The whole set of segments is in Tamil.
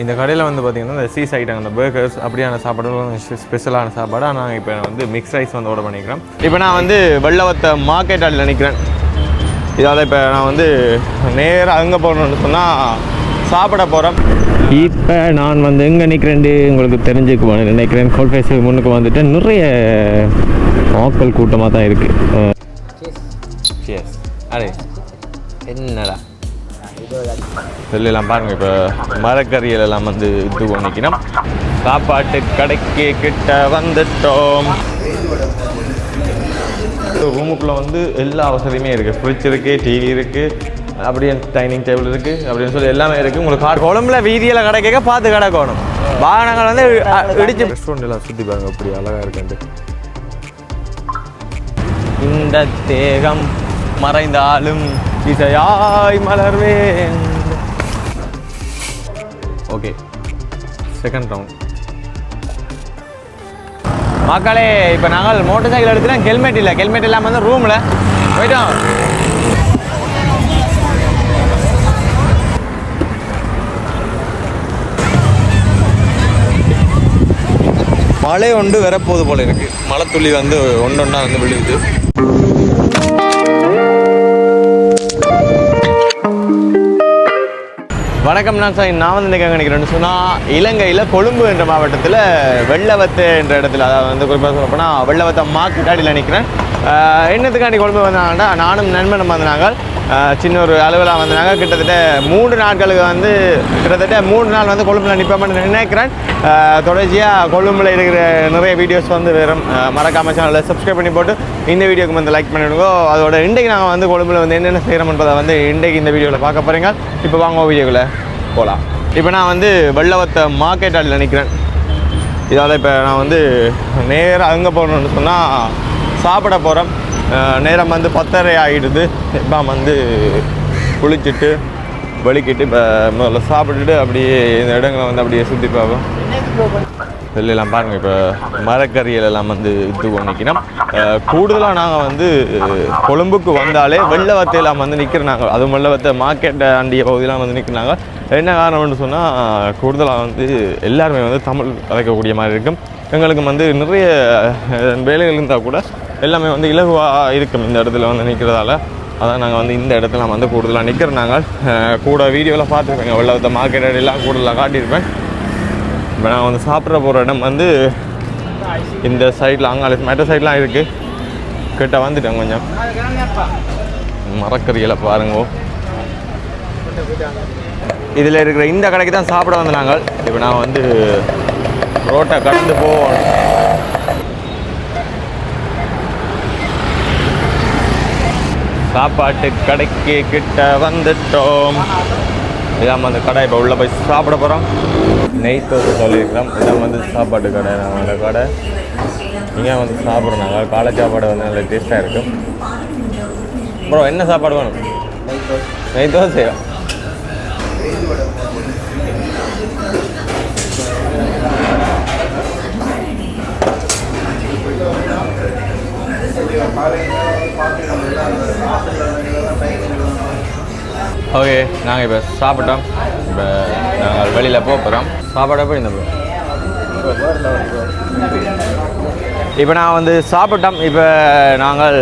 இந்த கடையில் வந்து பார்த்திங்கன்னா இந்த சீஸ் ஐட்டம் அந்த பர்கர்ஸ் அப்படியான சாப்பாடுகளும் ஸ்பெஷலான சாப்பாடு. ஆனால் இப்போ வந்து மிக்ஸ் ரைஸ் வந்து ஆர்டர் பண்ணிக்கிறேன். இப்போ நான் வந்து வெள்ளவத்த மார்க்கெட் ஆடில் நினைக்கிறேன். இதால் இப்போ நான் வந்து நேராக அங்கே போகணுன்னு சொன்னால் சாப்பிட போகிறேன். இப்போ நான் வந்து எங்கே நிற்கிறேன்ட்டு உங்களுக்கு தெரிஞ்சுக்குவேன் நினைக்கிறேன். கோல்ஃபேஸ் முன்னுக்கு வந்துட்டு நிறைய ஆக்கள் கூட்டமாக தான் இருக்குது. அடே என்னடா எல்லாம் பாருங்கள். இப்போ மரக்கறிகள் எல்லாம் வந்து இது பண்ணிக்கணும். சாப்பாட்டு கடைக்கு கிட்ட வந்துட்டோம். ரூமுக்குள்ளே வந்து எல்லா வசதியுமே இருக்குது. ஃப்ரிட்ஜ் இருக்குது, டிவி இருக்குது, அப்படியே டைனிங் டேபிள் இருக்குது அப்படின்னு சொல்லி எல்லாமே இருக்குது. உங்களுக்கு குழம்புல வீதியில் கடை கேட்க பார்த்து கிடக்கணும். வாகனங்கள் வந்து இடிச்சு ரெஸ்டாரண்ட் எல்லாம் சுற்றி பாருங்க அப்படி அழகாக இருக்குன்ட்டு. இந்த தேகம் மறைந்தாலும் இசையாய் மலர்வேன். Okay, second round. மக்களே, இப்போ நாங்கள் மோட்டர் சைக்கிள் எடுத்துட்டோம். ஹெல்மெட் இல்லை, ஹெல்மெட் இல்லாமல் வந்து ரூமில் போயிட்டோம். மழை ஒன்று வரப்போகுது போல இருக்கு. மழை துளி வந்து ஒன்றொன்னா வந்து விழுகுது. வணக்கம், நான் வந்து நினைக்க நினைக்கிறேன்னு சொன்னால் இலங்கையில் கொழும்பு என்ற மாவட்டத்தில் வெள்ளவத்து என்ற இடத்துல, அதாவது வந்து குறிப்பாக சொல்ல போனால் வெள்ளவத்த மார்க்கெட்டாடியில் நிற்கிறேன். என்னத்துக்காண்டி கொழும்பு வந்தாங்கன்னா நானும் நண்பனும் வந்தாங்க. சின்ன ஒரு அளவில் வந்தாங்க. கிட்டத்தட்ட 3 நாட்களுக்கு வந்து கிட்டத்தட்ட 3 நாள் வந்து கொழும்பில் நிற்போம்னு நினைக்கிறேன். தொடர்ச்சியாக கொழும்பில் இருக்கிற நிறைய வீடியோஸ் வந்து வெறும் மறக்காம சேனலில் சப்ஸ்கிரைப் பண்ணி போட்டு இந்த வீடியோக்கு வந்து லைக் பண்ணிவிடுங்க. அதோட இன்றைக்கு நாங்கள் வந்து கொழும்பில் வந்து என்னென்ன செய்கிறோம்ன்றதை வந்து இன்றைக்கு இந்த வீடியோவில் பார்க்க போகிறீங்க. இப்போ வாங்க வீடியோக்குள்ளே போகலாம். இப்போ நான் வந்து வெள்ளவத்த மார்க்கெட் ஆடில் நினைக்கிறேன். இதால் இப்போ நான் வந்து நேராக அங்கே போகணுன்னு சொன்னால் சாப்பிட போகிறோம். நேரம் வந்து 10:30 ஆகிடுது. இப்போ வந்து குளிச்சுட்டு வெளிக்கிட்டு இப்போ முதல்ல சாப்பிட்டுட்டு அப்படியே இந்த இடங்களை வந்து அப்படியே சுற்றி பார்ப்போம். வெளியெல்லாம் பாருங்கள். இப்போ மரக்கறிகள் எல்லாம் வந்து இது பண்ணிக்கணும். கூடுதலாக நாங்கள் வந்து கொழும்புக்கு வந்தாலே வெள்ளவத்தையெல்லாம் வந்து நிற்கிறாங்க. அதுவும் வெள்ளவத்தை மார்க்கெட்டை அண்டிய பகுதியெலாம் வந்து நிற்கிறாங்க. என்ன காரணம்னு சொன்னால் கூடுதலாக வந்து எல்லாருமே வந்து தமிழ் கலைக்கக்கூடிய மாதிரி இருக்கும். எங்களுக்கு வந்து நிறைய வேலைகள் இருந்தால் கூட எல்லாமே வந்து இலகுவாக இருக்கும் இந்த இடத்துல வந்து நிற்கிறதால. அதான் நாங்கள் வந்து இந்த இடத்துல வந்து கூடுதலாக நிற்கிறனாங்க. கூட வீடியோவில் பார்த்துருப்பேங்க, வெள்ளவத்த மார்க்கெட் எல்லாம் கூடுதலாக காட்டியிருப்பேன். இப்போ நான் வந்து சாப்பிட்ற போகிற இடம் வந்து இந்த சைடில், அங்காளி மெட்ட சைட்லாம் இருக்குது. கிட்ட வந்துட்டேன். கொஞ்சம் மரக்கறிகளை பாருங்க. இதில் இருக்கிற இந்த கடைக்கு தான் சாப்பிட வந்து நாங்கள். இப்போ நான் வந்து ரோட்டை கடந்து போவோம். சாப்பாட்டு கடைக்கு கிட்ட வந்துட்டோம். இதான் வந்து கடை. இப்போ உள்ளே போய் சாப்பிட போகிறோம். நெய் தோசை சொல்லியிருக்கிறோம். இதான் வந்து சாப்பாட்டு கடை. நாங்கள் கடை இங்கே வந்து சாப்பிட்றோம். காலை சாப்பாடு வந்து நல்ல டேஸ்ட்டாக இருக்கும். அப்புறம் என்ன சாப்பாடு வேணும்? நெய் தோசையா? ஓகே, நாங்கள் இப்போ சாப்பிட்டோம். இப்போ நாங்கள் வெளியில் போகிறோம். சாப்பாடை போய் இந்த இப்போ நான் வந்து சாப்பிட்டோம். இப்போ நாங்கள்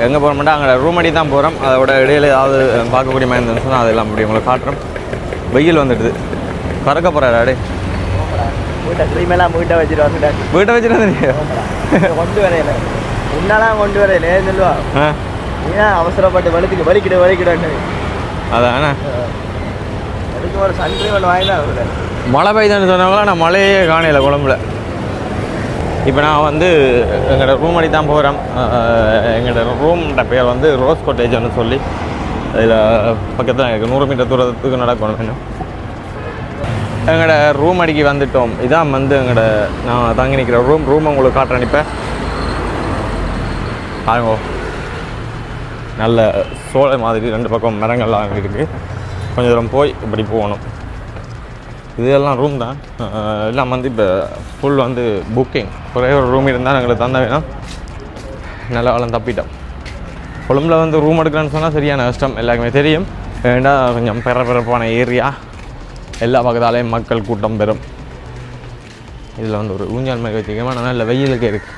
எங்கே போகிறோம்னா அங்கே ரூம் அடி தான் போகிறோம். அதோட இடையில ஏதாவது பார்க்கக்கூடிய மாதிரி இருந்துன்னு சொன்னால் அதெல்லாம் அப்படி உங்களுக்கு காட்டுறோம். வெயில் வந்துடுது. பறக்க போகிறாரு அடே. வீட்டை வச்சுட்டு கொண்டு வரையில முன்னாலாம் கொண்டு வரையில சொல்லுவா. ஏன் அவசரப்பட்டு வலிக்கிட்டு அதாண்ணா அதுக்கு ஒரு சன்ட்ரி ஒன்று வாங்கினா மழை பெய்யுதுன்னு சொன்னவங்களா நான் மழையே காணையில் குழம்புல. இப்போ நான் வந்து எங்களோட ரூம் அடி தான் போகிறோம். எங்களோட ரூம்ன்ற பேர் வந்து ரோஸ் கோட்டேஜ்னு சொல்லி அதில் பக்கத்தில் எனக்கு 100 மீட்டர் தூரத்துக்கு நடக்கணும். இன்னும் எங்களோட ரூம் அடிக்கு வந்துட்டோம். இதான் வந்து எங்களோட நான் தங்கி நிற்கிற ரூம் உங்களுக்கு காட்டுறேன். இப்போ பாருங்க, நல்ல சோலை மாதிரி 2 பக்கம் மரங்கள்லாம் இருக்குது. கொஞ்சம் தூரம் போய் இப்படி போகணும். இதெல்லாம் ரூம் தான். எல்லாம் வந்து இப்போ ஃபுல் வந்து புக்கிங். ஒரே ஒரு ரூம் இருந்தால் எங்களுக்கு தந்த வேணும். நல்ல காலம் தப்பிட்டோம். கொழும்பில் வந்து ரூம் எடுக்கிறேன்னு சொன்னால் சரியான கஷ்டம். எல்லாருக்குமே தெரியும். ஏன்னா கொஞ்சம் பிறப்பான ஏரியா. எல்லா பக்கத்தாலேயும் மக்கள் கூட்டம் பெறும். இதில் வந்து ஒரு ஊஞ்சால் மாதிரி வச்சுக்கோமா, நல்ல வெயிலுக்கு இருக்குது,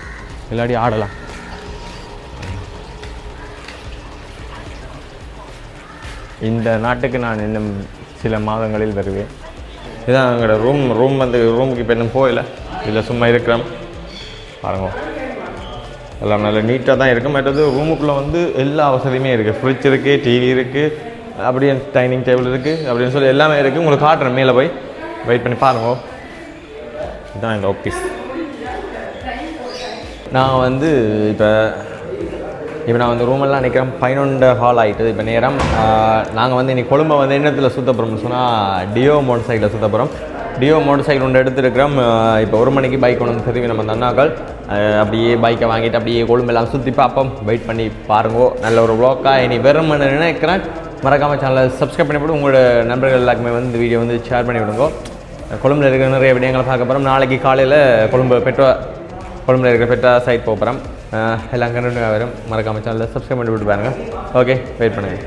இல்லாட்டி ஆடலாம். இந்த நாட்டுக்கு நான் இன்னும் சில மாதங்களில் வருவேன். இதுதான் எங்களோட ரூம் வந்து ரூமுக்கு இப்போ இன்னும் போகலை, இதில் சும்மா இருக்கிறோம் பாருங்க. எல்லாம் நல்ல நீட்டாக தான் இருக்குது. மற்றது ரூமுக்குள்ளே வந்து எல்லா வசதியுமே இருக்குது. ஃப்ரிட்ஜ் இருக்குது, டிவி இருக்குது, அப்படியே டைனிங் டேபிள் இருக்குது, அப்படின்னு சொல்லி எல்லாமே இருக்குது. உங்களுக்கு காட்டுறேன், மேலே போய் வெயிட் பண்ணி பாருங்க. இதுதான் எங்கள் ஆஃபீஸ். நான் வந்து இப்போ நான் வந்து ரூமெல்லாம் நிற்கிறேன். 11 ஹால் ஆகிட்டு இப்போ நேரம். நாங்கள் வந்து இன்றைக்கி கொழும்பை வந்து என்னத்தில் சுற்ற போகிறோம்னு சொன்னால் டியோ மோட்டர் சைக்கிளில் சுற்ற போகிறோம். டியோ மோட்டர் சைக்கிள் ஒன்று எடுத்துருக்கிறோம். இப்போ 1 மணிக்கு பைக் ஒன்று தெரிவி நம்ம அண்ணாக்கள் அப்படியே பைக்கை வாங்கிட்டு அப்படியே கொழும்பெல்லாம் சுற்றி பார்ப்போம். வெயிட் பண்ணி பாருங்கோ. நல்ல ஒரு வ்ளாக்காக இனி வெறும் நினைக்கிறேன். மறக்காமல் சேனலை சப்ஸ்கிரைப் பண்ணி போட்டு உங்களோட நண்பர்கள் எல்லாருக்குமே வந்து இந்த வீடியோ வந்து ஷேர் பண்ணி விடுங்க. கொழும்பில் இருக்கிற நிறைய விடயங்களை பார்க்க போகிறோம். நாளைக்கு காலையில் கொழும்பில் இருக்கிற பெட்ரா சைட் போகிறோம். எல்லாம் கண்டினியூவாக வரும். மறக்காமல் சேனலில் சப்ஸ்கிரைப் பண்ணி விட்டு பாருங்கள். ஓகே, வெயிட் பண்ணுங்கள்.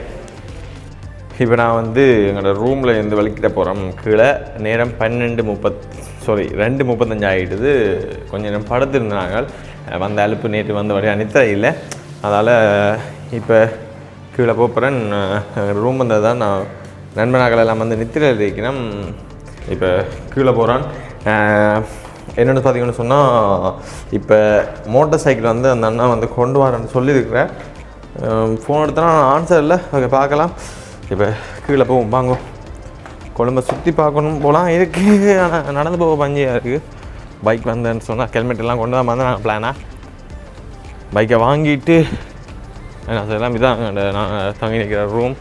இப்போ நான் வந்து எங்களோட ரூமில் இருந்து வலிக்கிட்ட போகிறோம். கீழே நேரம் 2:35 ஆகிடுது. கொஞ்சம் நேரம் படுத்துருந்தாங்க. வந்த அலுப்பு நேற்று வந்த வரையும் அனித்தா இல்லை. அதனால் இப்போ கீழே போகிறேன். ரூம் வந்தது தான் நான் நண்பனாக்கள் எல்லாம் வந்து நித்திரையில் இருக்கணும். இப்போ கீழே போகிறான். என்னென்னு பார்த்தீங்கன்னு சொன்னால், இப்போ மோட்டர் சைக்கிள் வந்து அந்த அண்ணா வந்து கொண்டு வரேன்னு சொல்லியிருக்கிறேன். ஃபோன் எடுத்தனா ஆன்சர் இல்லை. ஓகே, பார்க்கலாம். இப்போ கீழே போவோம் வாங்க. கொழும்பை சுற்றி பார்க்கணும் போகலாம் இருக்குது. ஆனால் நடந்து போக பஞ்சியாக இருக்குது. பைக் வந்தேன்னு சொன்னால் ஹெல்மெட் எல்லாம் கொண்டு தான் வந்து நாங்கள் பிளானாக பைக்கை வாங்கிட்டு என்ன செய்யலாம். இதான் நான் தங்கி நிற்கிற ரூம்.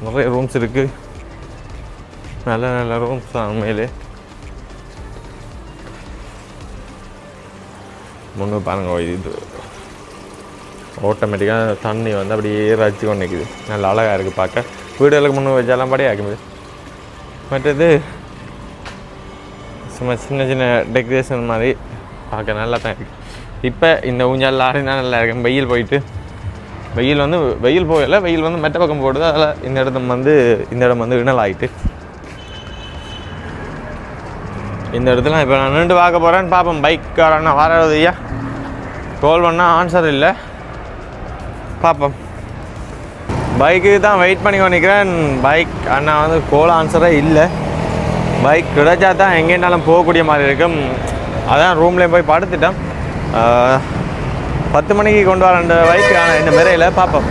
நிறைய ரூம்ஸ் இருக்குது, நல்ல நல்ல ரூம்ஸ் தான் உண்மையிலே. முன்னு பாருங்க, இது ஆட்டோமேட்டிக்காக தண்ணி வந்து அப்படியே ரச்சு கொண்டு நிற்குது. நல்லா அழகாக இருக்குது பார்க்க. வீடுகளுக்கு முன்னு வச்சாலாம் படியே ஆக்குது. மற்றது சும்மா சின்ன சின்ன டெக்கரேஷன் மாதிரி பார்க்க நல்லா தான் இருக்குது. இப்போ இந்த ஊஞ்சால் ஆறினா நல்லா இருக்கு. வெயில் போகல, வெயில் வந்து மெட்ட பக்கம் போடுது. அதில் இந்த இடம் வந்து இணல் ஆகிட்டு. இந்த இடத்துல இப்போ நான் நின்று பார்க்க போகிறேன்னு பார்ப்போம். பைக்காரண்ணா வராது ஐயா, கால் பண்ணால் ஆன்சர் இல்லை. பார்ப்போம். பைக்கு தான் வெயிட் பண்ணி நிற்கிறேன். பைக் அண்ணா வந்து கால் ஆன்சரே இல்லை. பைக் கிடைச்சா தான் எங்கேனாலும் போகக்கூடிய மாதிரி இருக்கும். அதான் ரூம்லேயே போய் படுத்துட்டேன். 10 மணிக்கு கொண்டு வர 2 பைக் ஆனால் இன்னும் விரையில் பார்ப்போம்.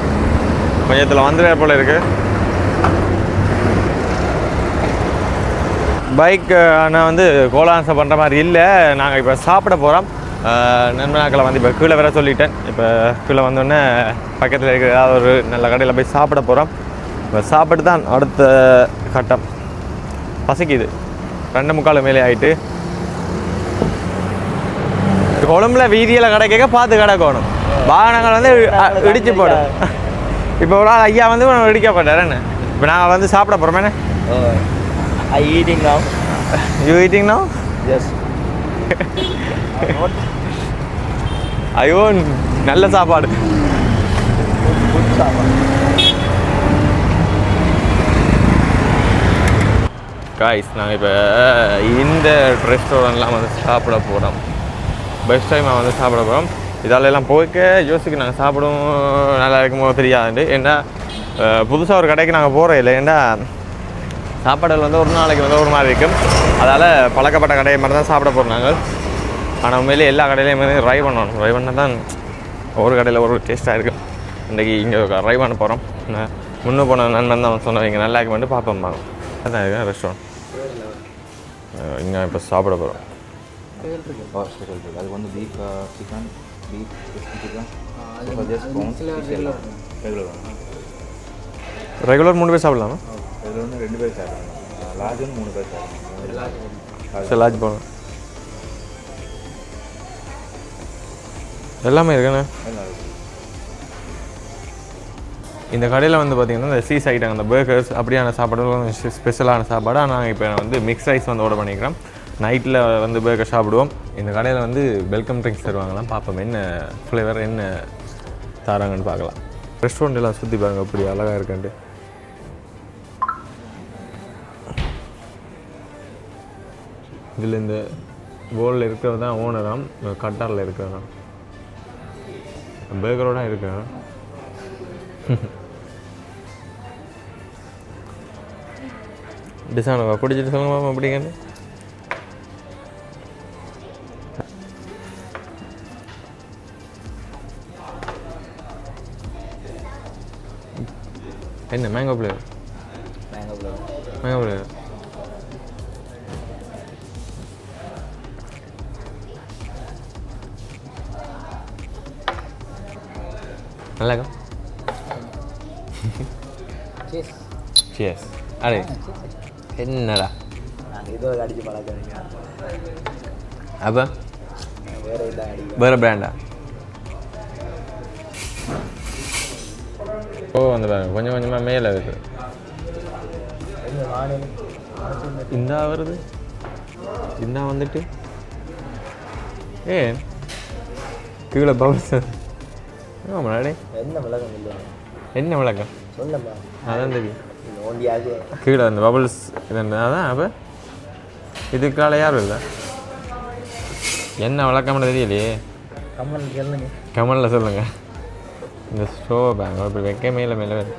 கொஞ்சத்தில் வந்துடுற போல் இருக்குது. பைக் ஆனால் வந்து கோல் ஆன்சர் பண்ணுற மாதிரி இல்லை. நாங்கள் இப்போ சாப்பிட போகிறோம். நண்பனாக்களை வந்து இப்போ கீழே வர சொல்லிட்டேன். இப்போ கீழே வந்தோடனே பக்கத்தில் இருக்கிற ஏதாவது ஒரு நல்ல கடையில் போய் சாப்பிட போகிறோம். இப்போ சாப்பிட்டு தான் அடுத்த கட்டம். பசிக்குது. 2:45 மேலே ஆகிட்டு. கொழும்புல வீதியில் கிடைக்க பார்த்து கிடக்கணும். வாகனங்கள் வந்து இடிச்சு போடும். இப்போ ஒரு ஆள் ஐயா வந்து இடிக்கப்பட்டார். என்ன இப்போ நாங்கள் வந்து சாப்பிட போகிறோம். என்ன I eating now. You eating now? Yes. ஐயோ, நல்ல சாப்பாடு. Good சாப்பாடு. காய்ஸ், நாங்கள் இப்போ இந்த ரெஸ்டாரண்ட்லாம் வந்து சாப்பிட போகிறோம். பெஸ்ட் டைம் வந்து சாப்பிட போகிறோம். இதாலெல்லாம் போய்க்க யோசிக்க நாங்கள் சாப்பிடுவோம் நல்லா இருக்குமோ தெரியாது. ஏன்னா புதுசாக ஒரு கடைக்கு நாங்கள் போகிறோம் இல்லை. ஏன்னா சாப்பாடுகள் வந்து ஒரு நாளைக்கு வந்து ஒரு மாதிரி இருக்கும். அதால் பழக்கப்பட்ட கடையை மாதிரி தான் சாப்பிட போகிறோம் நாங்கள். ஆனால் உண்மையிலே எல்லா கடையிலையும் வந்து ட்ரை பண்ணணும். ட்ரை பண்ணால் தான் ஒரு கடையில் ஒரு டேஸ்ட்டாக இருக்கும். இன்றைக்கி இங்கே ட்ரை பண்ண போகிறோம். முன்னே போன நண்பன் தான் சொன்னவங்க நல்லா இருக்கு வந்து பார்ப்போம். அதான் இருக்கேன் ரெஸ்டாரண்ட். இங்கே இப்போ சாப்பிட போகிறோம். அது வந்து பீஃப் சிக்கன் ரெகுலர் 3 பேர் சாப்பிடலாமா? இதில் வந்து 2 பேர் சாப்பிடணும். லார்ஜ் வந்து 3 பேர் சாப்பிடணும். சரி, லார்ஜ் போகணும். எல்லாமே இருக்குண்ணே. இந்த கடையில் வந்து பார்த்திங்கன்னா இந்த சீஸ் ஐட்டம், அந்த பர்கர்ஸ் அப்படியான சாப்பாடு கொஞ்சம் ஸ்பெஷலான சாப்பாடு. ஆனால் இப்போ வந்து மிக்ஸ் ரைஸ் வந்து ஆர்டர் பண்ணிக்கிறோம். நைட்டில் வந்து பர்கர் சாப்பிடுவோம். இந்த கடையில் வந்து வெல்கம் ட்ரிங்க்ஸ் தருவாங்களாம். பார்ப்போம் என்ன ஃப்ளேவர் என்ன தராங்கன்னு பார்க்கலாம். ரெஸ்டாரண்ட் எல்லாம் சுற்றி பாருங்கள், அப்படி அழகாக இருக்குன்ட்டு. இதில் இந்த போலில் இருக்கிறது தான் ஓனராம், கட்டாரில் இருக்கிறதா பேக்கரோட இருக்கு. டிசைன் குடிச்சிட்டு சொல்லுங்க அப்படிங்கன்னு. என்ன மேங்கோ ஃப்ளேவர்? மேங்கோ ஃப்ளேவர் நல்லா இருக்கும். Cheers. அடே என்னடா இதோ அடிச்சு பழக்கிறீங்க. அப்போ வேறு பிராண்டா? ஓ அந்த கொஞ்சம் கொஞ்சமாக மேலே இருக்குது. இந்தா வருது, இந்தா வந்துட்டு ஏன் கீழே பவுல்ஸ் ஆமாடே. என்ன விளக்கம் இல்லை, என்ன விளக்கம் சொல்லப்பா, அதான் தெரியும். நோண்டியாது கீழே அந்த பபுள்ஸ் இதுன்னு அதான். அப்போ இதுக்கால யாரும் இல்லை, என்ன விளக்கம்னு தெரியலையே. கமல் சொல்லுங்க, கமலில் சொல்லுங்க. இந்த ஸ்டோ பேங்க் இப்படி வைக்க மேலே மேலே வேறு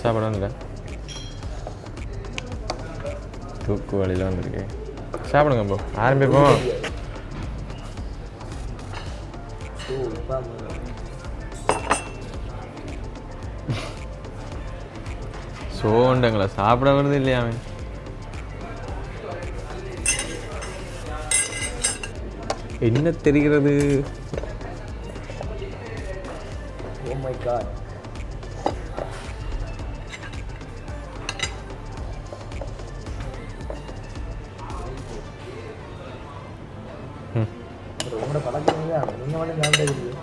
சாப்பாடு வந்துட்டேன். தூக்கு வழியில் வந்துருக்கு. சாப்பிடுங்க போ, ஆரம்பிப்போம். சோண்டங்களா சாப்பிட வருது இல்லையா அவன்? என்ன தெரிகிறது? Oh my god. ரொம்ப பழக்கமே நீங்க வந்து ஞாபகம்.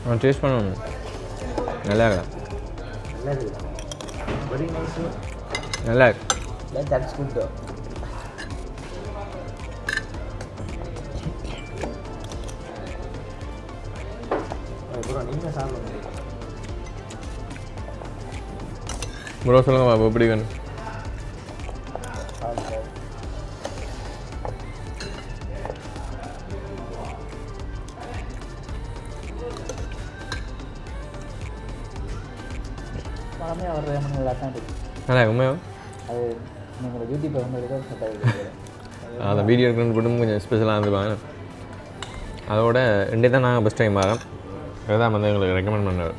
அவன் டேஸ்ட் பண்ணணும். நல்லா இருக்கா? நல்லா இருக்குதா? Very nice. நல்லா இருக்கு. That's good. நீங்கள் சாப்பிடுங்க ப்ரோ. சொல்லுங்க பாபு எப்படி வேணும்? பழமே வர்ற நல்லா தான் இருக்கு. நல்லா உண்மையோ? அது நீங்கள் யூடியூப்பில் வந்து அந்த வீடியோ எடுக்கணும்னு போட்டு கொஞ்சம் ஸ்பெஷலாக இருந்துப்பாங்க. அதோட ரெண்டே தான் நாங்கள் ஃபஸ்ட் டைம் வரோம். அதுதான் வந்து எங்களுக்கு ரெக்கமெண்ட் பண்ணார்.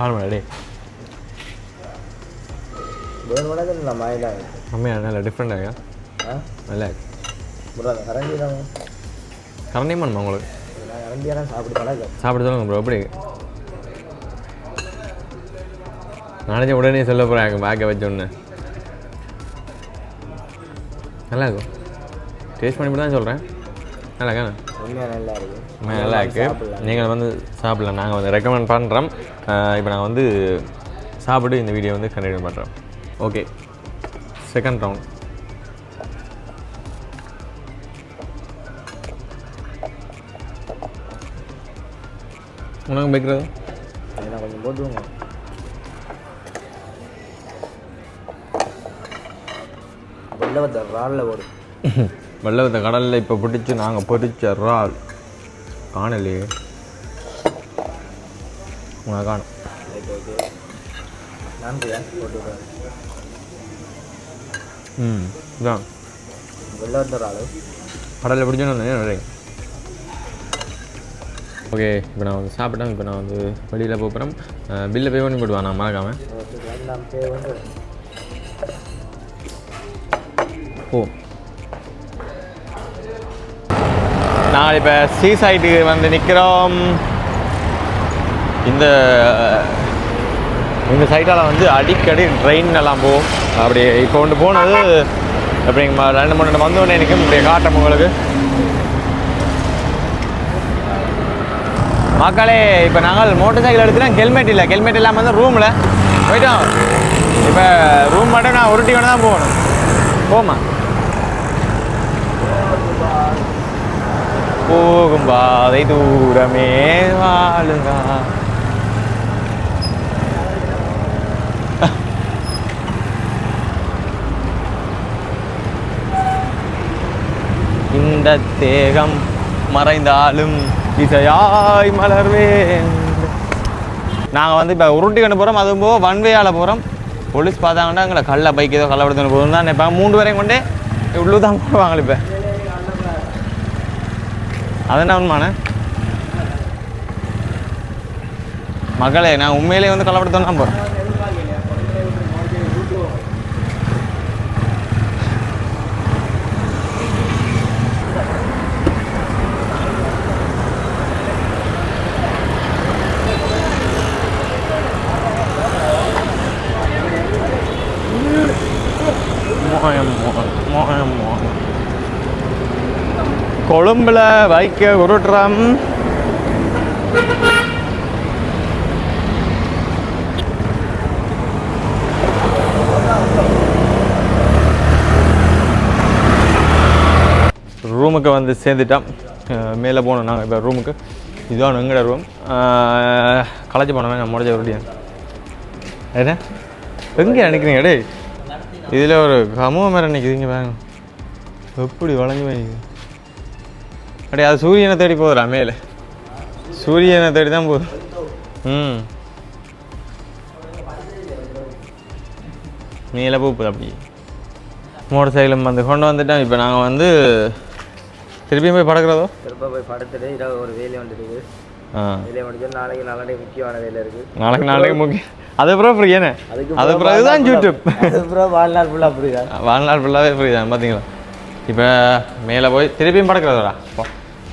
ஆமாடே அம்மையா நல்லா டிஃப்ரெண்டாக நல்லா இருக்கு. கரண்டி பண்ணுமா உங்களுக்கு? சாப்பிட சொல்லுங்க ப்ரோ. எப்படி நாளைக்கு உடனே சொல்ல போகிறாங்க பேக்கை வச்சோன்னு. நல்லா இருக்கும். டேஸ்ட் பண்ணிவிட்டு தான் சொல்கிறேன். நல்லா இருக்கா? நல்லா இருக்கு. நல்லா இருக்குது. நீங்கள் வந்து சாப்பிடலாம். நாங்கள் வந்து ரெக்கமெண்ட் பண்ணுறோம். இப்போ நாங்கள் வந்து சாப்பிட்டு இந்த வீடியோ வந்து கண்டினியூ பண்ணுறோம். Okay, second round. உனக்கு வைக்கிறது கொஞ்சம் போட்டுருங்க. வெள்ளவத்த இறாலில் போடு. வெள்ளவத்த கடலில் இப்போ பிடிச்சி நாங்கள் பொரிச்ச இறால் காணலையே. உனக்கு காணும். இதான் வெள்ளவத்த இறால் கடலில் பிடிச்சோன்னு நிறைய. ஓகே, இப்போ நான் வந்து சாப்பிட்டேன். இப்போ நான் வந்து வெளியில் போகிறேன். பில்லை பே பண்ணி போடுவேன் நான் மறக்காமல். ஓ, நாங்கள் இப்போ சீ சைட்டுக்கு வந்து நிற்கிறோம். இந்த சைட்டால் வந்து அடிக்கடி ட்ரெயின் எல்லாம் போகும். அப்படி இப்போ ஒன்று போனது எப்படிங்கம்மா 2-3 வந்தோடனே நிற்கும். இப்படி காட்டும் உங்களுக்கு மக்களே. இப்போ நாங்கள் மோட்டர் சைக்கிள் எடுத்துனா ஹெல்மெட் இல்லை. ஹெல்மெட் இல்லாமல் வந்து ரூமில் போயிட்டோம். இப்போ ரூம் பாட்டு நான் உருட்டி கொண்டு தான் போகணும். போமா போகும் பாதை தூரமே வாழுங்க. இந்த தேகம் மறைந்தாலும் இசையாய் மலர்வேன். நாங்கள் வந்து இப்போ உருட்டி கொண்டு போகிறோம், அதுவும் போக வன்வேயால் போகிறோம். போலீஸ் பார்த்தாங்கன்னா எங்களை கள்ள பைக் ஏதோ கள்ள எடுத்துன்னு போதும் தான் நினைப்பாங்க. 3 பேரையும் கொண்டே உள்ளு தான் போடுவாங்க. இப்போ அதென்ன உண்மான மகளே, நான் உண்மையிலே வந்து கள்ளப்படுத்த தான் போகிறேன். கொழும்புல பைக்கை உருட்டுறோம். ரூமுக்கு வந்து சேர்ந்துட்டோம். மேலே போனோம் நாங்கள் இப்போ ரூமுக்கு. இதுதான் எங்கட ரூம். களைச்சி போனோமே நான் முடிஞ்ச உருட்டியேன். என்ன எங்கே நினைக்கிறீங்க டே? இதில் ஒரு கமுவ மரம் நிற்கிதுங்க பாருங்க, எப்படி வளைஞ்சு வைக்குது. அப்படியே அது சூரியனை தேடி போகுதுடா. மேலே சூரியனை தேடி தான் போகுது. மேலே போகுது. அப்படி மோட்டர் சைக்கிளும் வந்து கொண்டு வந்துட்டோம். இப்போ நாங்கள் வந்து திருப்பியும் போய் படுக்கிறதோ? திரும்ப போய் படுத்துட்டு இரவு ஒரு வேலை வந்துருக்கு. வேலையை முடிச்சு நாளைக்கு முக்கியமான வேலை இருக்குது. நாளைக்கு முக்கியம். அதுக்கப்புறம் ஃப்ரீ ஏன்னா அதுக்கப்புறம் இதுதான் யூடியூப். அதுக்கப்புறம் வாழ்நாள் ஃபுல்லாக ஃப்ரீ தான். வாழ்நாள் ஃபுல்லாகவே ஃப்ரீ தான். பார்த்தீங்களா? இப்போ மேலே போய் திருப்பியும் படுக்கிறதோடா.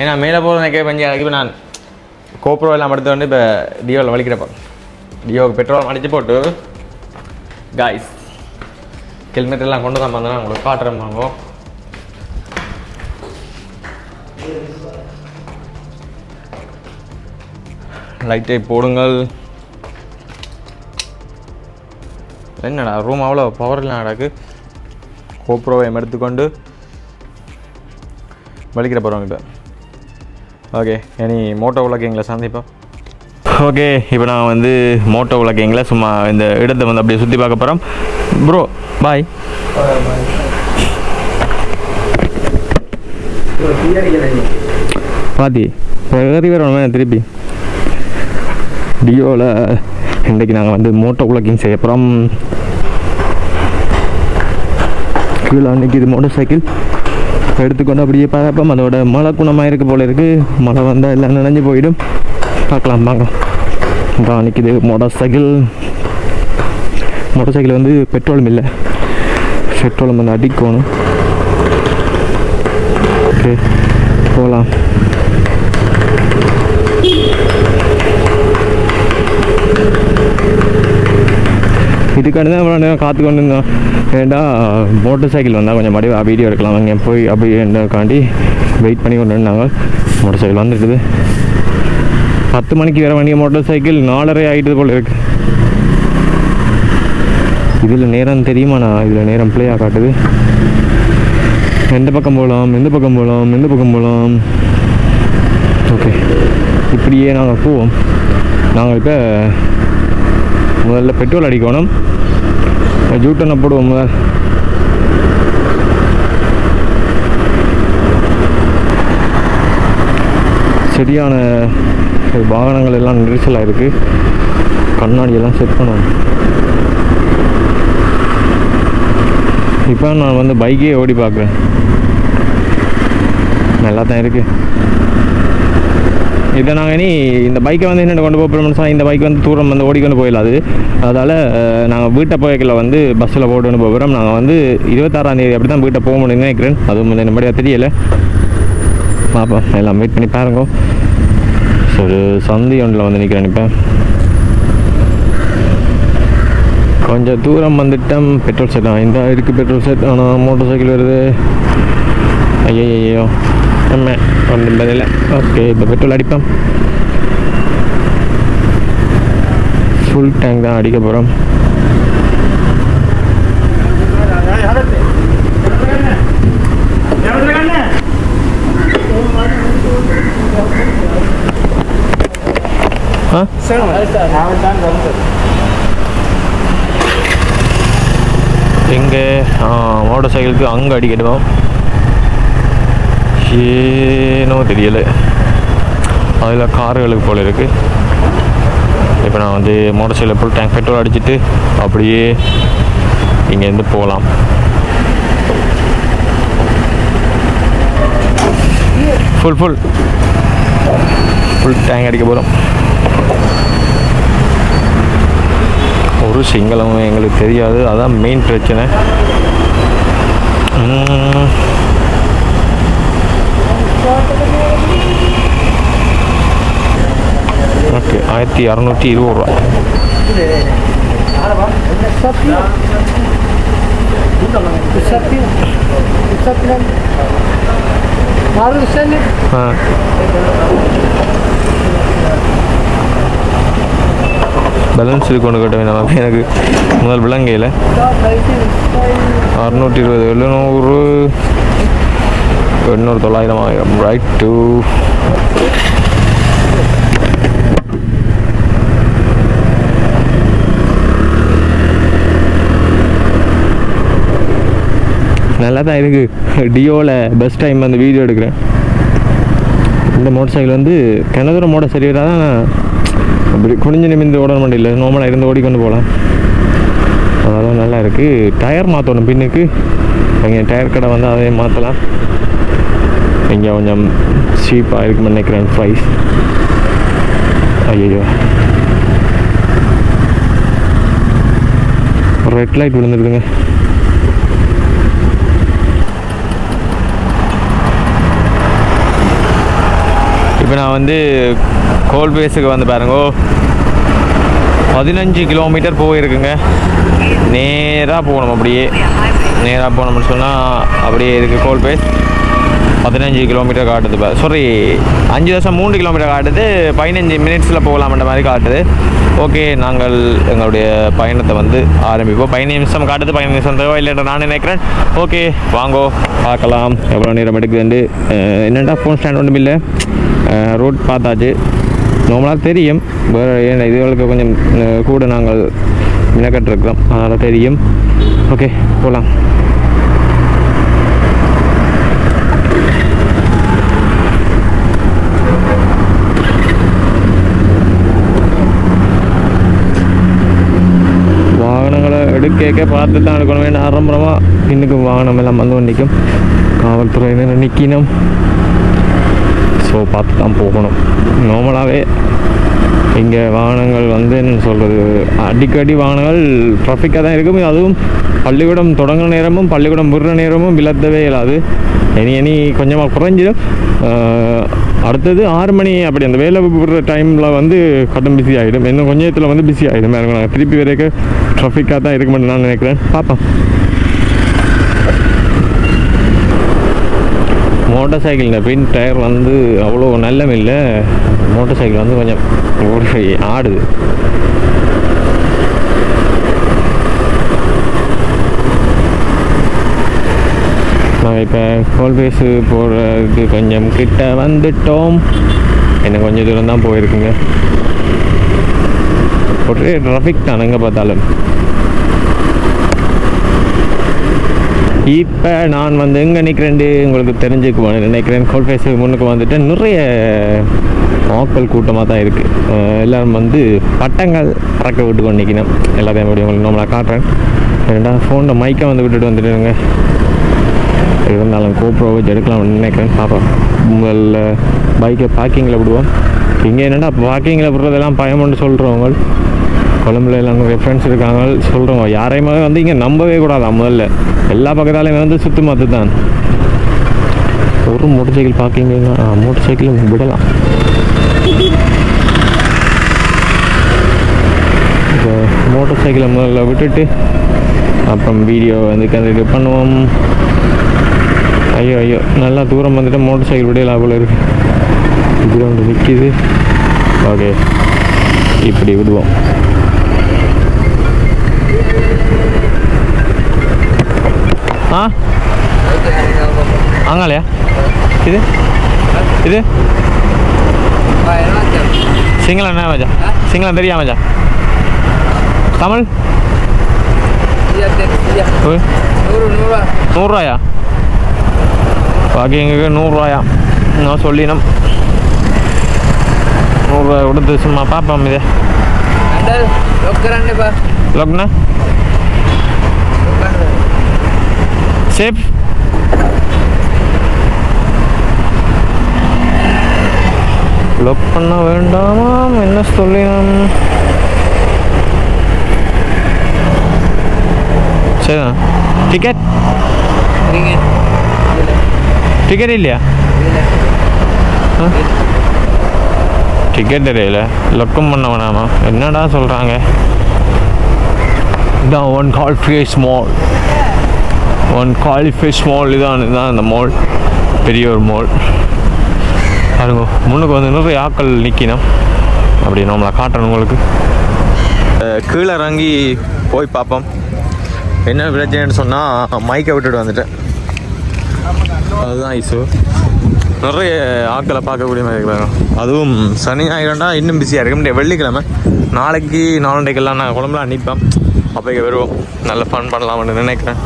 ஏன்னா மேலே போகிற நினைக்க பஞ்சு இப்போ நான் கோப்ரோ எல்லாம் எடுத்து வந்து இப்போ டியோவில் வலிக்கிறப்போ டியோவுக்கு பெட்ரோல் அடித்து போட்டு காய்ஸ் ஹெல்மெட் எல்லாம் கொண்டு தான் வந்தோன்னா உங்களுக்கு காட்டுறேன். வாங்க லைட்டை போடுங்கள். என்னடா ரூம் அவ்வளோ பவர் இல்லை நடக்கு. கோப்ரோவை எடுத்துக்கொண்டு வலிக்கிற போகிறோம் இப்போ. ஓகே, இனி மோட்டோ விளக்கிங்களை சந்திப்போம். ஓகே, இப்போ நான் வந்து மோட்டோ விளக்கிங்களை சும்மா இந்த இடத்தை வந்து அப்படியே சுற்றி பார்க்க போகிறோம். Bro bye. பாத்தி ஏறி வரணும் திருப்பி டியோவில். இன்றைக்கி நாங்கள் வந்து மோட்டோ விளக்கிங் செய்ய போகிறோம். கீழே அன்றைக்கி இது மோட்டர் சைக்கிள் எடுத்துக்கொண்டு அப்படியே பார்ப்போம். அதோட மழை குணமாக இருக்குது போல இருக்குது. மழை வந்தால் எல்லாம் நினைஞ்சு போயிடும். பார்க்கலாம் வாங்க. அன்றைக்கி இது மோட்டர் சைக்கிள் வந்து பெட்ரோலும் இல்லை, பெட்ரோலும் வந்து அடிக்கணும். ஓகே போகலாம். இதுக்காண்டி தான் இவ்வளோ நேரம் காத்து கொண்டு இருந்தோம். ஏண்டா மோட்டர் சைக்கிள் வந்தால் கொஞ்சம் மறுபடியும் வீடியோ எடுக்கலாம் அங்கே போய் அப்படின்றக்காண்டி வெயிட் பண்ணி கொண்டு இருந்தாங்க. மோட்டர் சைக்கிள் வந்துருக்குது. 10 மணிக்கு வர வேண்டிய மோட்டர் சைக்கிள் 4:30 ஆகிட்டது போல் இருக்குது. இதில் நேரம் தெரியுமா? நான் இதில் நேரம் பிளேயாக காட்டுது. எந்த பக்கம் போகலாம். ஓகே, இப்படியே நாங்கள் போவோம். நாங்கள் இப்போ முதல்ல பெட்ரோல் அடிக்கணும். ஜூட்டனை போடுவோம். சரியான வாகனங்கள் எல்லாம் நெரிசலாக இருக்குது. கண்ணாடியெல்லாம் செட் பண்ணுவோம். இப்போ நான் வந்து பைக்கே ஓடி பார்க்குறேன். நல்லா தான் இருக்குது. இதை நாங்கள் இனி இந்த பைக்கை வந்து என்ன கொண்டு போகிறோம்னு இந்த பைக் வந்து தூரம் வந்து ஓடிக்கொண்டு போயிடலாது. அதால் நாங்கள் வீட்டை போய்க்கில் வந்து பஸ்ஸில் போட்டுன்னு போகிறோம். நாங்கள் வந்து 26ஆம் தேதி அப்படி தான் வீட்டை போக முடியும்னு நினைக்கிறேன். அதுவும் வந்து என்னபடியாக தெரியலை. பார்ப்போம், எல்லாம் வெயிட் பண்ணி பாருங்க. ஒரு சந்தி ஒன்றில் வந்து நிற்கிறேன். இப்போ கொஞ்சம் தூரம் வந்துட்டோம். பெட்ரோல் செட் இந்த இருக்குது பெட்ரோல் செட். ஆனால் மோட்டர் சைக்கிள் வருது. ஐயோ நம்ம ஒன்றும் பதில். ஓகே, இப்போ பெட்ரோல் அடிப்போம். ஃபுல் டேங்க் தான் அடிக்க போகிறோம். எங்கே மோட்டார் சைக்கிளுக்கு அங்கே அடிக்கடுவோம் ஏனோ தெரியலை அதில் கார்களுக்கு போல் இருக்குது. இப்போ நான் வந்து motor cycle full tank petrol அடிச்சுட்டு அப்படியே இங்கேருந்து போகலாம். ஃபுல் டேங்க் அடிக்க போகிறோம். ஒரு சிங்களமும் எங்களுக்கு தெரியாது, அதான் மெயின் பிரச்சனை. ஓகே 1620 ரூபா. பேலன்ஸ் கொண்டு கட்ட வேண்டாம். எனக்கு முதல் விலங்கையில் 620 700 800 900 ஆயிரம். ரைட் டு நல்லா தான் இருக்குது. டியோவில் பெஸ்ட் டைம் அந்த வீடியோ எடுக்கிறேன். இந்த மோட்டர் சைக்கிள் வந்து கிணதுரம் மோட சரியாக தான் அப்படி குனிஞ்சு நிமிந்து ஓட மாட்டில்லை, நார்மலாக இருந்து ஓடிக்கொண்டு போகலாம். அதெல்லாம் நல்லா இருக்குது. டயர் மாற்றணும் பின்னுக்கு. இங்கே டயர் கடை வந்து அதையே மாற்றலாம். இங்கே கொஞ்சம் சீப்பாக இருக்குன்னு நினைக்கிறேன் ப்ரைஸ். ஐயோ ரெட் லைட் விழுந்துருக்குங்க. இப்போ நான் வந்து கோல்பேஸுக்கு வந்து பாருங்க 15 கிலோமீட்டர் போயிருக்குங்க. நேராக போகணும். அப்படியே நேராக போனோம்னு சொன்னால் அப்படியே இருக்குது கோல்பேஸ். 15 கிலோமீட்டர் காட்டுது. சாரி 5.3 கிலோமீட்டர் காட்டுது. 15 மினிட்ஸில் போகலாம்ன்ற மாதிரி காட்டுது. ஓகே, நாங்கள் எங்களுடைய பயணத்தை வந்து ஆரம்பிப்போம். 15 நிமிஷம் காட்டுது. 15 நிமிஷம் தேவை இல்லைன்ற நான் நினைக்கிறேன். ஓகே வாங்கோ பார்க்கலாம் எவ்வளோ நேரம் எடுக்குதுண்டு. என்னென்னா ஃபோன் ஸ்டாண்ட் ஒன்றும் இல்லை. ரோட் பார்த்தாச்சு. நார்மலாக தெரியும். வேறு இதுகளுக்கு கொஞ்சம் கூட நாங்கள் மினக்கட்டிருக்கிறோம், அதனால் தெரியும். ஓகே போகலாம். வாகனங்களை எடுக்க பார்த்து தான் எடுக்கணும். வேணும் ஆரம்பரமாக பின்னுக்கு வாகனம் எல்லாம் வந்து நிற்கும். காவல்துறையினர் நிற்கணும். ஸோ பார்த்து தான் போகணும். நார்மலாகவே இங்கே வாகனங்கள் வந்து என்ன சொல்கிறது, அடிக்கடி வாகனங்கள் ட்ராஃபிக்காக தான் இருக்கும். அதுவும் பள்ளிக்கூடம் தொடங்குற நேரமும் பள்ளிக்கூடம் விடுற நேரமும் விளத்தவே இல்லாது. இனி கொஞ்சமாக குறைஞ்சிடும். அடுத்தது 6 மணி அப்படி அந்த வேலை விடுற டைமில் வந்து கட்டம் பிஸி ஆகிடும். இன்னும் கொஞ்சத்தில் வந்து பிஸி ஆகிடும். நாங்கள் திருப்பி வரைக்கும் ட்ராஃபிக்காக தான் இருக்க மாட்டேன் நான் நினைக்கிறேன். பார்ப்போம். மோட்டார் சைக்கிள் பின் டயர் வந்து அவ்வளோ நல்லம் இல்லை. மோட்டார் சைக்கிள் வந்து கொஞ்சம் ஒரு ஆடுது. நாங்கள் இப்போ கோல்பேஸு போகிறதுக்கு கொஞ்சம் கிட்ட வந்துட்டோம். இன்னும் கொஞ்சம் தூரம் தான் போயிருக்குங்க. ஒரே ட்ராஃபிக் தான் எங்கே பார்த்தாலும். இப்போ நான் வந்து எங்கே நிற்கிறேன் உங்களுக்கு தெரிஞ்சுக்குவேன் நினைக்கிறேன். கோல்பேஸுக்கு முன்னுக்கு வந்துட்டு நிறைய மக்கள் கூட்டமாக தான் இருக்குது. எல்லோரும் வந்து பட்டங்கள் பறக்க விட்டு கொண்டு நிற்கணும். எல்லாத்தையும் அப்படி உங்களுக்கு நம்மளை காட்டுறேன். ரெண்டா ஃபோனில் மைக்கை வந்து விட்டுட்டு வந்துட்டுருங்க. இருந்தாலும் கோப்ரோ வச்சு எடுக்கலாம்னு நினைக்கிறேன். பார்ப்போம். உங்களில் பைக்கை பார்க்கிங்கில் விடுவோம். இங்கே என்னென்னா பார்க்கிங்கில் விடுறதெல்லாம் பயம்னு சொல்கிறவங்க கொழம்புல எல்லாம் நிறைய ஃப்ரெண்ட்ஸ் இருக்காங்க சொல்கிறவங்க. யாரையுமே வந்து இங்கே நம்பவே கூடாது. முதல்ல எல்லா பக்கத்தாலையுமே வந்து சுற்று மாற்று தான். ஒரு மோட்டர் சைக்கிள் பார்க்கிங்க. மோட்டர் சைக்கிளும் விடலாம். இப்போ மோட்டர் சைக்கிளை முதல்ல விட்டுட்டு அப்புறம் வீடியோ வந்து கண்டினியூ பண்ணுவோம். ஐயோ நல்லா தூரம் வந்துட்டு மோட்டர் சைக்கிள் விடையில போல இருக்குது. இது ஒன்று நிற்கிது. ஓகே இப்படி விடுவோம். ஆங்காலையா இது சிங்களம் என்ன மச்சான்? சிங்களம் தெரியா மச்சான்? தமிழ்? ஓய். 100 பாக்கி எங்களுக்கு 100 நான் சொல்லினோம். 100 கொடுத்து சும்மா பார்ப்போம். இதே லோக்னா சேஃப் லொக் பண்ண வேண்டாமாம். என்ன சொல்லினோம்? சரிண்ணா. டிக்கெட் டிக்கெட் இல்லையா? டிக்கெட் தெரியல. லொக்கம் பண்ண வேணாமா? என்னடா சொல்கிறாங்க? இதான் ஒன் கால்ஃபிஷ் மால். இதுதான் இந்த மால். பெரிய ஒரு மால் பாருங்க. முன்னுக்கு வந்து நிறைய ஆக்கள் நிற்கணும். அப்படி நம்மளை காட்டுறேன் உங்களுக்கு. கீழே இறங்கி போய் பார்ப்போம். என்ன பிரச்சனைன்னு சொன்னால் மைக்கை விட்டுட்டு வந்துட்டேன். அதுதான் ஐஸு. நிறைய ஆக்களை பார்க்கக்கூடிய மாதிரி இருக்கிறாங்க. அதுவும் சனி ஞாயிறுண்டா இன்னும் பிஸியாக இருக்கு. வெள்ளிக்கிழமை நாளைக்கு நாளண்டைக்கெல்லாம் நான் குழம்புலாம் நிற்பேன். அப்போ வருவோம். நல்ல ஃபன் பண்ணலாம்னு நினைக்கிறேன்.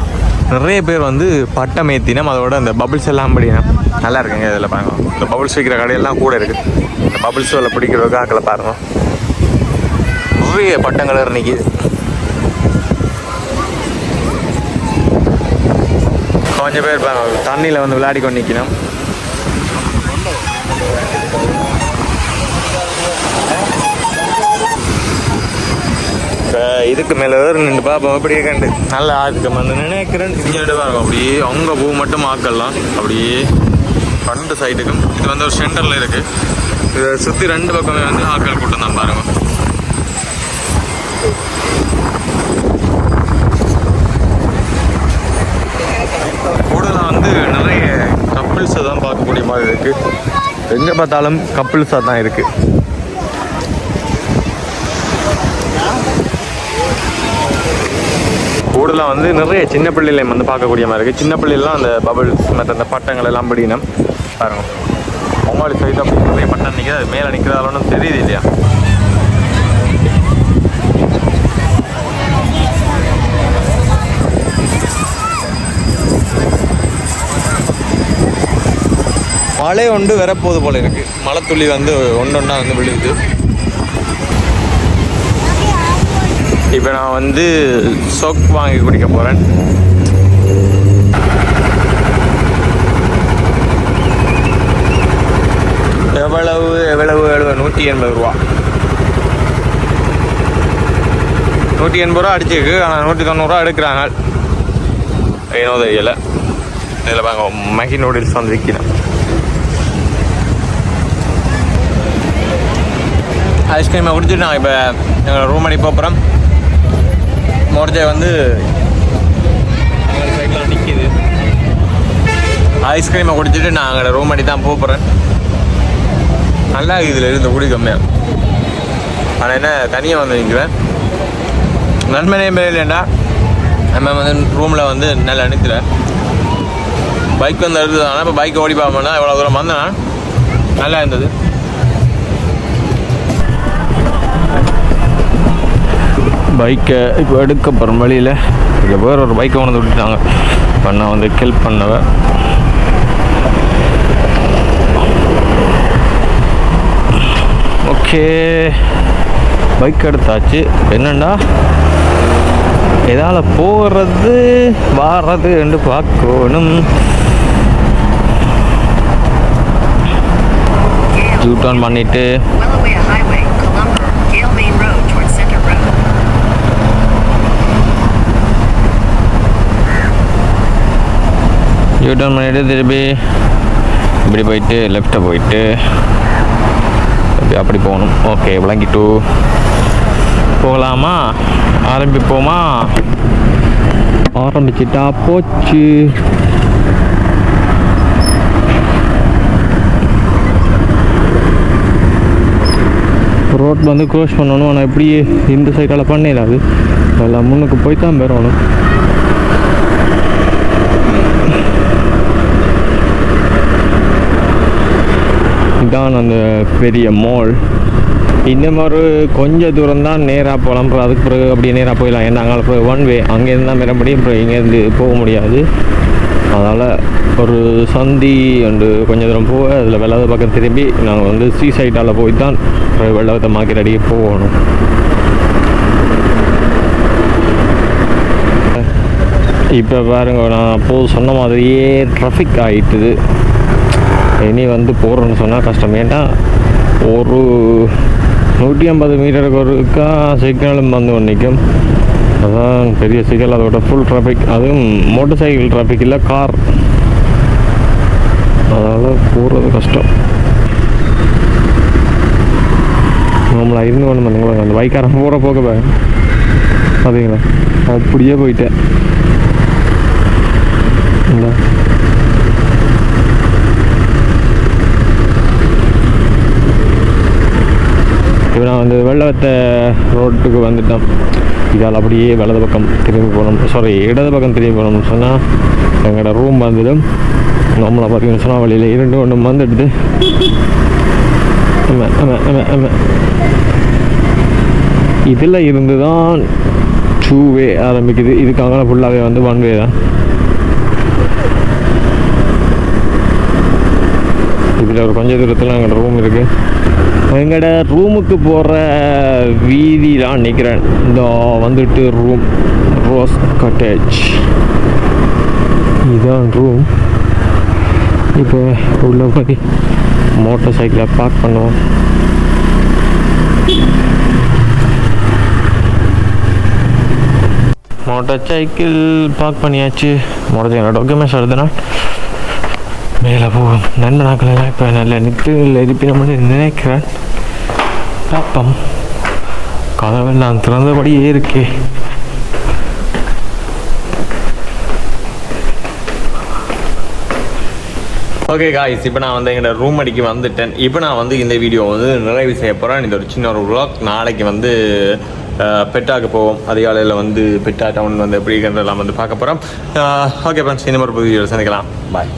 நிறைய பேர் வந்து பட்டம் ஏற்றினோம். அதோட அந்த பபிள்ஸ் எல்லாம் படிக்கணும். நல்லா இருக்குங்க. இதில் பாருங்க. இந்த பபிள்ஸ் விற்கிற கடையெல்லாம் கூட இருக்குது. இந்த பபிள்ஸ் வேலை பிடிக்கிறதுக்கு ஆக்களை பாருங்க. நிறைய பட்டங்கள் நிற்கிது. கொஞ்சம் பேர் பாருங்க தண்ணியில் வந்து விளையாடி கொண்டு நிற்கணும். இதுக்கு மேலே நின்று பார்ப்போம். அப்படியே கண்டு நல்லா ஆதுக்கு வந்து நினைக்கிறேன். இங்கே பாருங்க. அப்படியே அவங்க பூ மட்டும் ஆக்கலாம். அப்படியே 2 சைடுக்கும். இது வந்து ஒரு சென்டரில் இருக்குது. இதை சுற்றி 2 பக்கமே வந்து ஆக்கள் கூட்டம் தான் பாருங்க. கூடலாம் வந்து நிறைய கப்பிள்ஸை தான் பார்க்கக்கூடிய மாதிரி இருக்குது. எங்கே பார்த்தாலும் கப்பிள்ஸாக தான் இருக்குது. கூடலாம் வந்து நிறைய சின்ன பிள்ளைகளையும் வந்து பார்க்கக்கூடிய மாதிரி இருக்குது. சின்ன பிள்ளைலாம் அந்த பபிள்ஸ் மற்ற அந்த பட்டங்கள் எல்லாம் படிக்கணும் பாருங்க. அவங்களோட சைடு அப்படி நிறைய பட்டம் நிற்கிது. அது மேலே நிற்கிறதாலும் தெரியுது இல்லையா? மழை ஒன்று வரப்போகுது போல இருக்குது. மழை துளி வந்து ஒன்றொன்னா வந்து விழுகுது. இப்போ நான் வந்து சோக் வாங்கி குடிக்க போகிறேன். எவ்வளவு 180 ரூபா. 180 ரூபா அடிச்சிருக்கு. ஆனால் 190 ரூபா எடுக்கிறாங்க. ஏனோ தெரியலை. இதில் பாங்க மேகி நூடுல்ஸ் வந்து விற்கணும். ஐஸ்கிரீமை குடிச்சிட்டு நான் இப்போ எங்கள் ரூம் அடி போகிறோம். மோர்ஜே வந்து சைக்கிள் நிற்கிது. ஐஸ்கிரீமை குடிச்சிட்டு நான் எங்களோட ரூம் அடி தான் போகிறேன். நல்லா இதில் இருந்து குடி கம்மியாக. ஆனால் என்ன தனியாக வந்து நிற்கிறேன். நன்மனே மேலே இல்லைண்டா நம்ம வந்து ரூமில் வந்து நல்லா நிறுத்துறேன். பைக் வந்து எடுத்து. ஆனால் இப்போ பைக்கை ஓடி பார்ப்போம்னா எவ்வளோ தூரம் வந்தேன்னா நல்லா இருந்தது. பைக்கை இப்போ எடுக்க போகிற வழியில் இங்கே வேறு ஒரு பைக்கை கொண்டு விட்டுட்டாங்க. பண்ண வந்து ஹெல்ப் பண்ணவ. ஓகே பைக் எடுத்தாச்சு. என்னண்டா எதால் போகிறது வாரது என்று பார்க்கணும். யூ-டர்ன் பண்ணிவிட்டு யூ-டர்ன் பண்ணிவிட்டு திருப்பி இப்படி போயிட்டு லெஃப்ட்டை போயிட்டு அப்படி போகணும். ஓகே விளங்கிட்டு போகலாமா? ஆரம்பிப்போமா? ஆரம்பிச்சிட்டா போச்சு. ரோட் வந்து க்ரோஸ் பண்ணணும். ஆனால் எப்படி இந்த சைட்டால் பண்ணிடாது. எல்லாம் முன்னுக்கு போய் தான் பெறணும். இதான் அந்த பெரிய மால். இன்னும் ஒரு கொஞ்சம் தூரம் தான் நேராக போகலாம். அப்புறம் அதுக்கு பிறகு அப்படியே நேராக போயிடலாம். ஏன்னா அங்கே அப்புறம் ஒன் வே அங்கேருந்து தான் மறுபடியும் அப்புறம் இங்கேருந்து போக முடியாது. அதனால் ஒரு சந்தி அண்டு கொஞ்சம் தூரம் போக அதில் வெள்ளவத்தை பக்கம் திரும்பி நாங்கள் வந்து சீ சைட்டால் போய் தான் வெள்ளவத்தை மார்க்கெட் அடிக்க போகணும். இப்போ பாருங்க, நான் அப்போது சொன்ன மாதிரியே ட்ராஃபிக் ஆகிட்டுது. இனி வந்து போகிறோன்னு சொன்னால் கஷ்டம். ஏன்னா ஒரு 150 மீட்டருக்கு ஒருக்கா சிக்னலும் வந்து நிற்கும். அதுதான் பெரிய சிக்கல். அதோட ஃபுல் டிராஃபிக், அதுவும் மோட்டர் சைக்கிள் டிராஃபிக் இல்லை, கார். அதனால் போகிறது கஷ்டம். நம்மளா இருந்து ஒன்று பண்ணுங்களா, அந்த பைக்காரன் போகிற போக பார்த்தீங்களா, அப்படியே போயிட்டேன். இப்போ நான் வந்து வெள்ளவத்தை ரோட்டுக்கு வந்துட்டோம். இதால் அப்படியே வலது பக்கம் திரும்பி போகணும், இடது பக்கம் திரும்பி போகணும்னு சொன்னால் எங்களோட ரூம் வந்துடும். நம்மளை பார்த்தீங்கன்னு சொன்னால் வழியில் 2 வந்துடுது. இதில் இருந்து தான் 2 வே ஆரம்பிக்குது. இதுக்காக ஃபுல்லாகவே வந்து 1 வே தான். இதில் ஒரு கொஞ்சம் தூரத்தில் எங்களோட ரூம் இருக்குது. எங்களோட ரூமுக்கு போகிற வீதிலாம் நிற்கிறேன். இந்த வந்துட்டு ரூம் ரோஸ் காட்டேஜ், இதுதான் ரூம். இப்போ உள்ள போய் மோட்டர் சைக்கிளை பார்க் பண்ணுவோம். மோட்டர் சைக்கிள் பார்க் பண்ணியாச்சு. மோட்டர் சைக்கிள் டாக்குமெண்ட்ஸ் எழுதுனா மேலே போகும். நண்பனாக்கள் இப்போ நல்ல நிற்பில் இருப்பினோம்னு நினைக்கிறேன். பார்ப்போம். கதவை நான் திறந்தபடியே இருக்கே. ஓகே காய்ஸ், இப்போ நான் வந்து எங்களோட ரூம் அடிக்கு வந்துட்டேன். இப்போ நான் வந்து இந்த வீடியோ வந்து நிறைவு செய்ய போகிறேன். இந்த ஒரு சின்ன ஒரு vlog. நாளைக்கு வந்து பெட்டாக்கு போவோம். அதிகாலையில் வந்து பெட்டா டவுன் வந்து எப்படி இருக்கிறதெல்லாம் வந்து பார்க்க போகிறோம். ஓகே ஃப்ரெண்ட்ஸ், இந்த மாதிரி புது வீடியோ சந்திக்கலாம். பாய்.